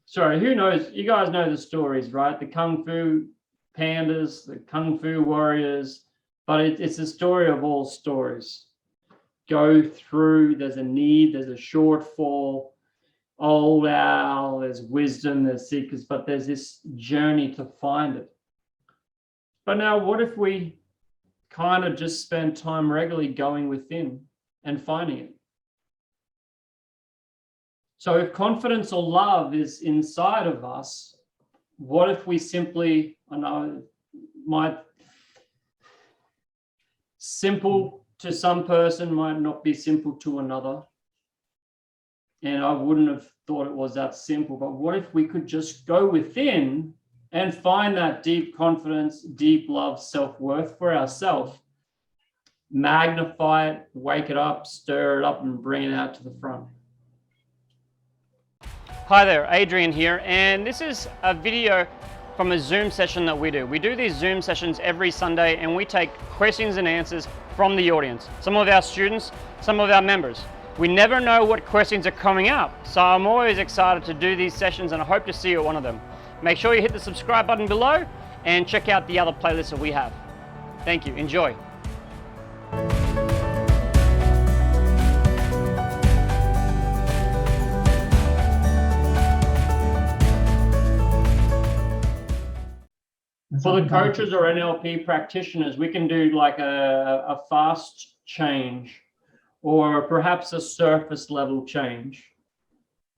sorry, who knows? You guys know the stories, right? The Kung Fu pandas, the Kung Fu warriors, but it's a story of all stories. Go through, there's a need, there's a shortfall, old owl, there's wisdom, there's seekers, but there's this journey to find it. But now, what if we kind of just spend time regularly going within and finding it? So if confidence or love is inside of us, what if we simply, I know, might simple to some person might not be simple to another. And I wouldn't have thought it was that simple, but what if we could just go within and find that deep confidence, deep love, self-worth for ourselves, magnify it, wake it up, stir it up, and bring it out to the front. Hi there, Adrian here, and this is a video from a Zoom session that we do. We do these Zoom sessions every Sunday, and we take questions and answers from the audience, some of our students, some of our members. We never know what questions are coming up, so I'm always excited to do these sessions, and I hope to see you at one of them. Make sure you hit the subscribe button below and check out the other playlists that we have. Thank you, enjoy. For the coaches or NLP practitioners, we can do like a fast change or perhaps a surface level change.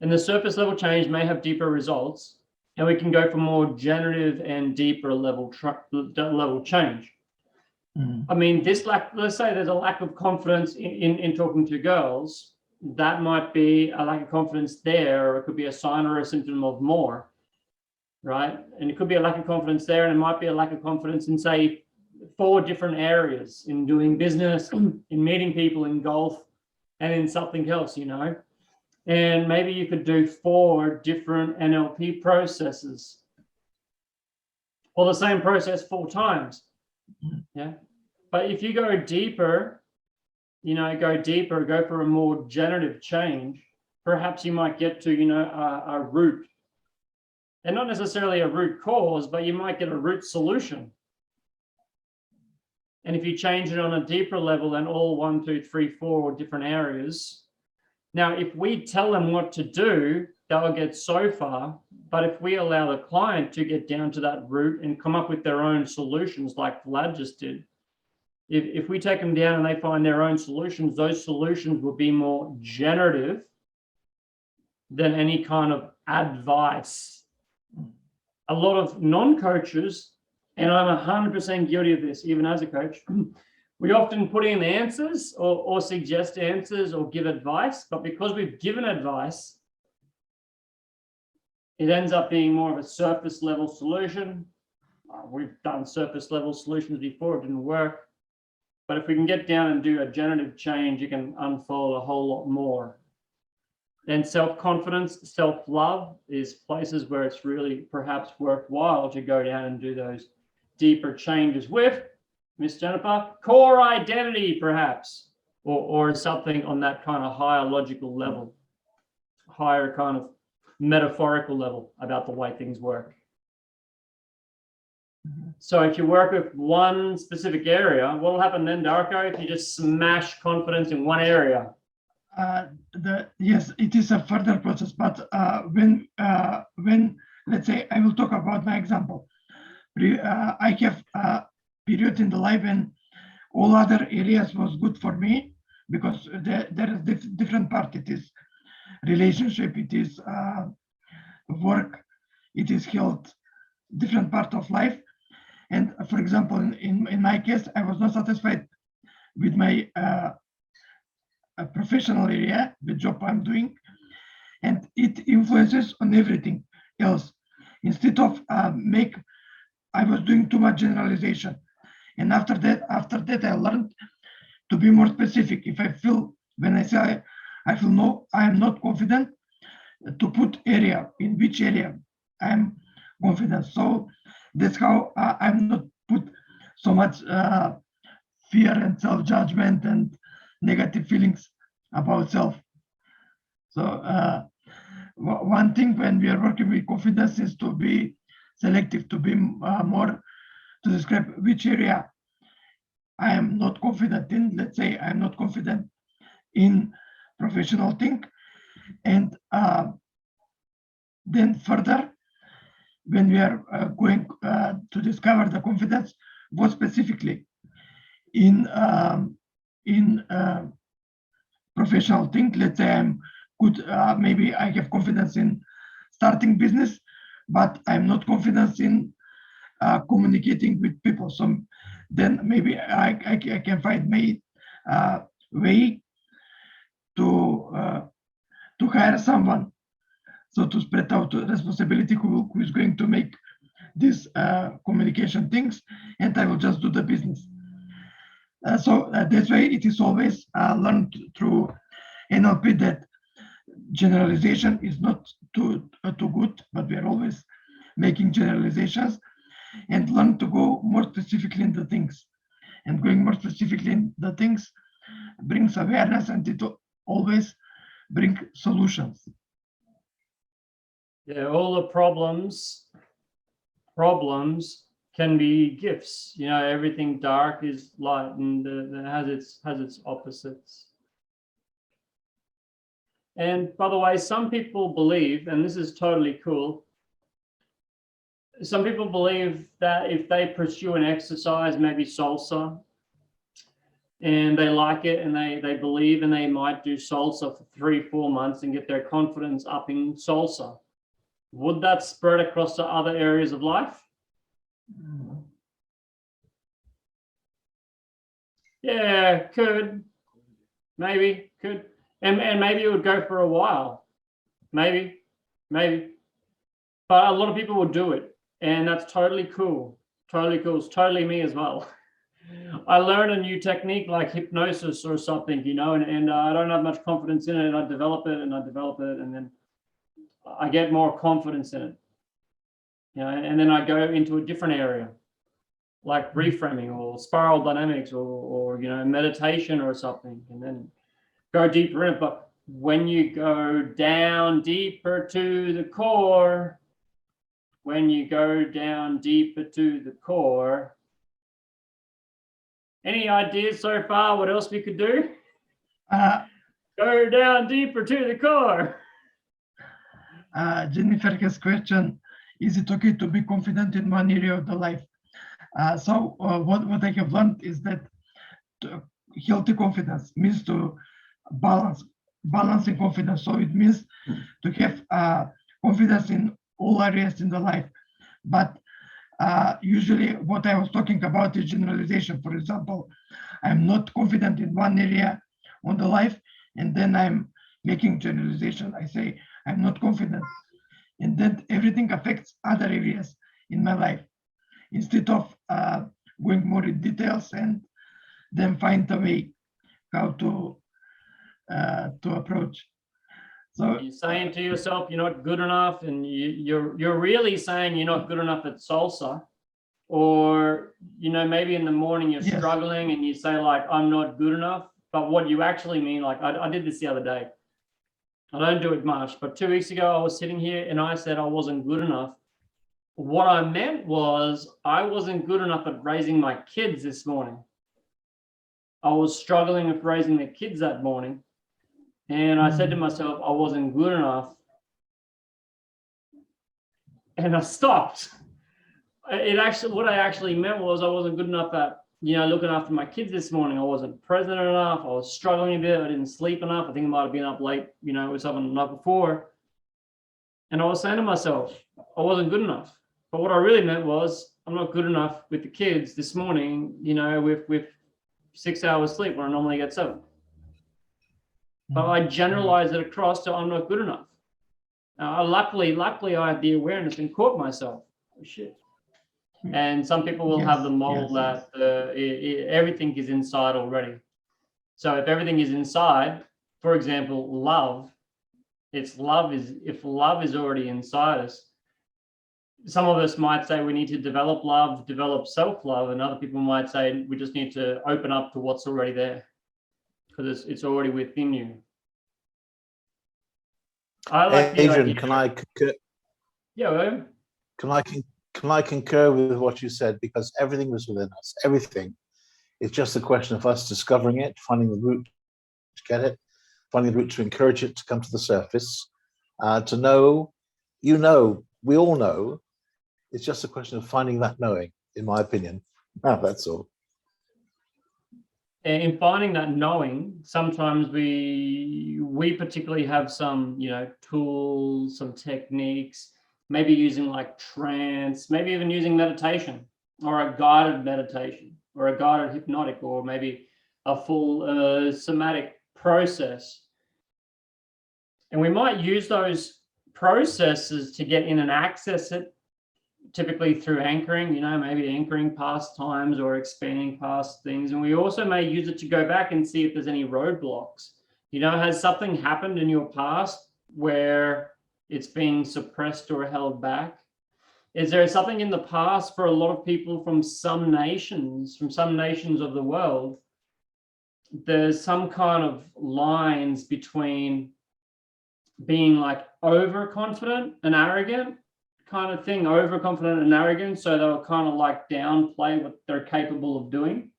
And the surface level change may have deeper results, and we can go for more generative and deeper level change. I mean, this let's say there's a lack of confidence in talking to girls. That might be a lack of confidence there, or it could be a sign or a symptom of more. Right? And it could be a lack of confidence there, and it might be a lack of confidence in, say, 4 different areas: in doing business, in meeting people, in golf, and in something else, you know. And maybe you could do 4 different NLP processes, or the same process 4 times. Yeah. But if you go deeper, you know, go for a more generative change, perhaps you might get to, you know, a root. And not necessarily a root cause, but you might get a root solution. And if you change it on a deeper level than all 1, 2, 3, 4 different areas. Now, if we tell them what to do, they'll get so far. But if we allow the client to get down to that root and come up with their own solutions, like Vlad just did, if we take them down and they find their own solutions, those solutions will be more generative than any kind of advice. A lot of non-coaches, and I'm 100% guilty of this, even as a coach, we often put in answers or suggest answers or give advice, but because we've given advice, it ends up being more of a surface level solution. We've done surface level solutions before, it didn't work. But if we can get down and do a generative change, you can unfold a whole lot more. Then self-confidence, self-love is places where it's really perhaps worthwhile to go down and do those deeper changes with, Miss Jennifer, core identity perhaps, or something on that kind of higher logical level, higher kind of metaphorical level about the way things work. So if you work with one specific area, what will happen then, Darko, if you just smash confidence in one area? Yes, it is a further process, but when let's say, I will talk about my example. I have a period in the life when all other areas was good for me, because there is different part. It is relationship, it is work, it is health, different part of life. And for example, in my case, I was not satisfied with my a professional area, the job I'm doing, and it influences on everything else. Instead of I was doing too much generalization, and after that I learned to be more specific. If I feel, when I say I feel no, I am not confident, to put area, in which area I'm confident. So that's how I'm not put so much fear and self-judgment and negative feelings about self. So one thing when we are working with confidence is to be selective, to be more, to describe which area I am not confident in. Let's say I'm not confident in professional thing. And then further, when we are going to discover the confidence, what specifically in professional thing. Let's say I'm good, maybe I have confidence in starting business, but I'm not confident in communicating with people. So then maybe I can find my way to hire someone. So to spread out the responsibility, who is going to make these communication things, and I will just do the business. So that's why it is always learned through NLP that generalization is not too good, but we are always making generalizations, and learn to go more specifically in the things. And going more specifically in the things brings awareness, and it always brings solutions. Yeah, all the problems can be gifts. You know, everything dark is light, and it has its opposites. And by the way, some people believe, and this is totally cool, some people believe that if they pursue an exercise, maybe salsa, and they like it, and they believe, and they might do salsa for 3-4 months and get their confidence up in salsa, would that spread across to other areas of life? Yeah, could, maybe, could. And maybe it would go for a while, maybe. But a lot of people would do it, and that's totally cool. It's totally me as well. I learn a new technique like hypnosis or something, you know, and I don't have much confidence in it, and I develop it, and then I get more confidence in it, you know, and then I go into a different area, like reframing or spiral dynamics or you know, meditation or something, and then go deeper in it. But when you go down deeper to the core, any ideas so far what else we could do? Go down deeper to the core. Jennifer has question, is it okay to be confident in one area of the life? So what I have learned is that healthy confidence means to balancing confidence. So it means to have confidence in all areas in the life. But usually what I was talking about is generalization. For example, I'm not confident in one area on the life, and then I'm making generalization. I say I'm not confident, and then everything affects other areas in my life. Instead of going more in details and then find a way how to approach. So you're saying to yourself you're not good enough, and you're really saying you're not good enough at salsa, or you know, maybe in the morning you're struggling and you say like, I'm not good enough, but what you actually mean, like I did this the other day. I don't do it much, but 2 weeks ago I was sitting here and I said I wasn't good enough. What I meant was I wasn't good enough at raising my kids this morning. I was struggling with raising the kids that morning. And I said to myself, I wasn't good enough. And I stopped. What I actually meant was I wasn't good enough at, you know, looking after my kids this morning. I wasn't present enough. I was struggling a bit. I didn't sleep enough. I think I might have been up late, you know, with something the night before. And I was saying to myself, I wasn't good enough. But what I really meant was I'm not good enough with the kids this morning, you know, with 6 hours sleep when I normally get 7. But I generalized it across to I'm not good enough. Luckily, I had the awareness and caught myself. Oh, shit. And some people will have the model that everything is inside already. So if everything is inside, for example, love, if love is already inside us, some of us might say we need to develop love, develop self-love, and other people might say we just need to open up to what's already there, because it's already within you. I like the Adrian, idea. can I concur? Yeah, William. Can I concur with what you said? Because everything was within us. Everything. It's just a question of us discovering it, finding the route to get it, finding the route to encourage it to come to the surface, to know, we all know. It's just a question of finding that knowing, in my opinion. That's all. In finding that knowing, sometimes we particularly have some, tools, some techniques, maybe using like trance, maybe even using meditation or a guided meditation or a guided hypnotic, or maybe a full somatic process. And we might use those processes to get in and access it, typically through anchoring, maybe anchoring past times or expanding past things. And we also may use it to go back and see if there's any roadblocks. Has something happened in your past where it's being suppressed or held back? Is there something in the past for a lot of people from some nations of the world? There's some kind of lines between being like overconfident and arrogant kind of thing, overconfident and arrogant. So they'll kind of like downplay what they're capable of doing.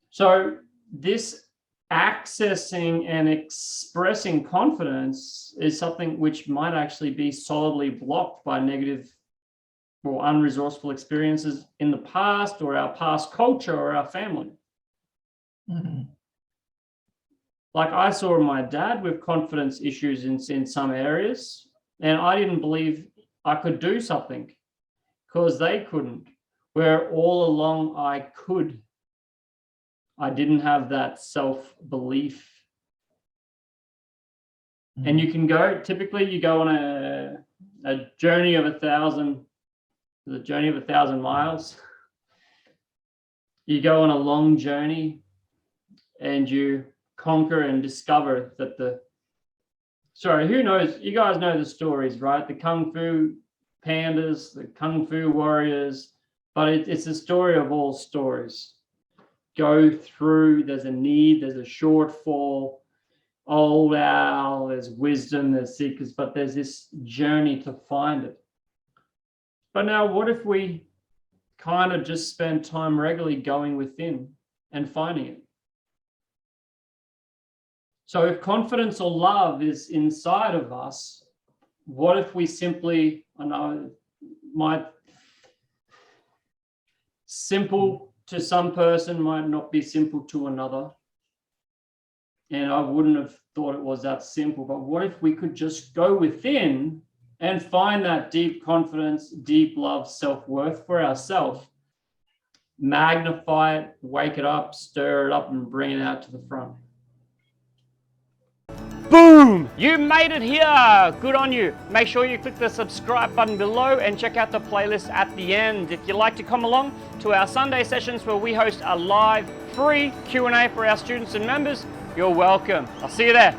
So this accessing and expressing confidence is something which might actually be solidly blocked by negative or unresourceful experiences in the past, or our past culture, or our family. Mm-hmm. Like I saw my dad with confidence issues in some areas, and I didn't believe I could do something because they couldn't, where all along I could. I didn't have that self-belief. Mm-hmm. And you can typically you go on a journey of 1,000 miles. You go on a long journey and you conquer and discover that who knows? You guys know the stories, right? The Kung Fu pandas, the Kung Fu warriors, but it's a story of all stories. Go through, there's a need, there's a shortfall, old owl, there's wisdom, there's seekers, but there's this journey to find it. But now what if we kind of just spend time regularly going within and finding it? So if confidence or love is inside of us, what if we simply, simple to some person might not be simple to another. And I wouldn't have thought it was that simple, but what if we could just go within and find that deep confidence, deep love, self-worth for ourselves, magnify it, wake it up, stir it up, and bring it out to the front. Boom! You made it here! Good on you. Make sure you click the subscribe button below and check out the playlist at the end. If you'd like to come along to our Sunday sessions where we host a live, free Q&A for our students and members, you're welcome. I'll see you there.